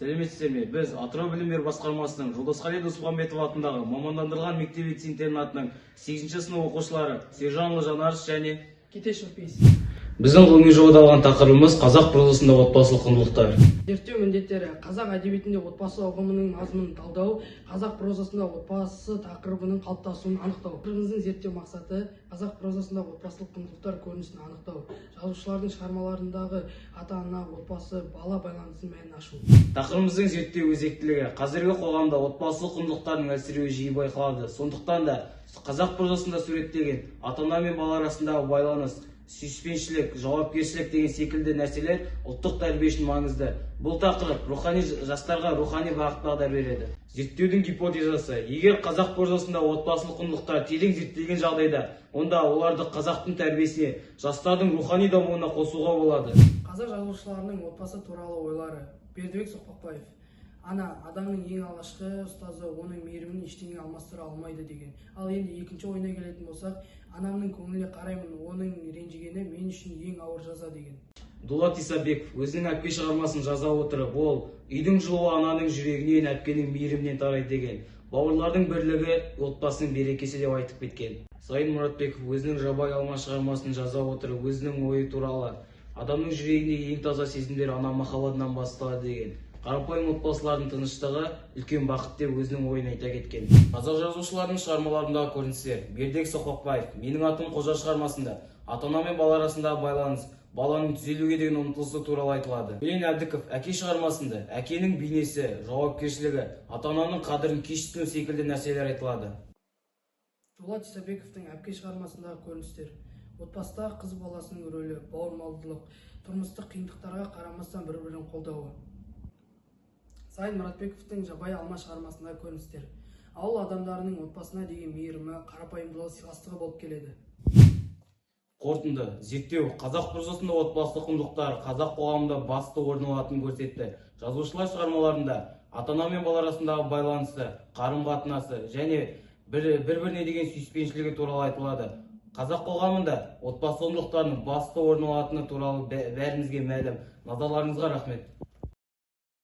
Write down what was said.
Сәлеметсіздер ме? Біз Атырау білім беру басқармасының Жолдасқали Досмұхамбетов атындағы мамандандырылған мектеп-интернатының 8-ші сынып оқушылары Сержанұлы Жанарыс және Кетеш Үрпейс. Біздің ғылыми жобада алған тақырыбымыз қазақ прозасында отбасылық құндылықтар. Зерттеу міндеттері: қазақ әдебиетінде отбасы ұғымының мазмұнын талдау, қазақ прозасында отбасы тақырыбының қалыптасуын анықтау. Тақырыбымыздың зерттеу мақсаты қазақ прозасында отбасылық құндылықтар көрінісін анықтау, жазушылардың шығармаларындағы ата-ана, отбасы, бала байланысының мәнін ашу. Тақырыбымыздың зерттеу өзектілігі: қазіргі қоғамда отбасылық құндылықтардың әлсіреуі жиі байқалады. Сондықтан да қазақ прозасында суреттелген ата-ана мен бала арасындағы байланыс, сүйіспеншілік, жауапкершілік деген секілді нәрселер ұлттық тәрбие үшін маңызды. Бұл тақырып жастарға рухани бағыт-бағдар береді. Зерттеудің гипотезасы: егер қазақ прозасында отбасылық құндылықтар терең зерттелген жағдайда, онда оларды қазақтың тәрбиесіне, жастардың рухани дамуына қосуға болады. Қазақ жазушыларының отбасы туралы ойлары. Бердібек Соқпақбаев: ана адамның ең алғашқы ұстазы, оның мейірімін ештеңе алмастыра алмайды деген. Ал енді екінші ойына келетін болсақ, анамның көңіліне қараймын, оның ренжігені мен үшін ең ауыр жаза деген. Дулат Исабеков өзінің әпке шығармасын жаза отырып, ол үйдің жылуы ананың жүрегінен, әпкенің мейірімінен тарайды деген. Бауырлардың бірлігі отбасының берекесі деп айтып кеткен. Сайын Мұратбеков өзінің жабай алма шығармасын жаза отырып, өзінің ойы туралы адамның жүрегіндегі ең таза сезімдер ана махаббатынан басталады деген. Қарапайым отбасылардың тыныштығы үлкен бақыт деп өзінің ойын айта кеткен. Қазақ жазушыларының шығармаларындағы көріністер: Бердібек Соқпақбаев менің атым Қожа шығармасында ата-ана мен бала арасындағы байланыс, баланың түзелуге деген ұмтылысы туралы айтылады. Төлен Әбдіков әке шығармасында әкенің бейнесі, жауапкершілігі, ата-ананың қадірін кеш түсіну секілді нәрселер айтылады. Дулат Исабековтың әпке шығармасындағы көріністер: отбасыдағы қыз баласының рөлі, бауырмалдылық, тұрмыстық қиындықтарға қарамастан бір-бірін қолдауы. Сайын Мұратбековтың жабай алма шығармасындағы көріністер: ауыл адамдарының отбасына деген мейірімі, қарапайымдылығы, сыйластығы болып келеді. Қорытынды: зерттеу қазақ прозасында отбасылық құндылықтар қазақ қоғамында басты орын алатынын көрсетті. Жазушылар шығармаларында ата-ана мен бала арасындағы байланысы, қарым-қатынасы және бір-біріне деген сүйіспеншілігі туралы айтылады. Қазақ қоғамында отбасы құндылықтарының басты орын алатыны туралы бәрімізге мәлім. Назарларыңызға рахмет.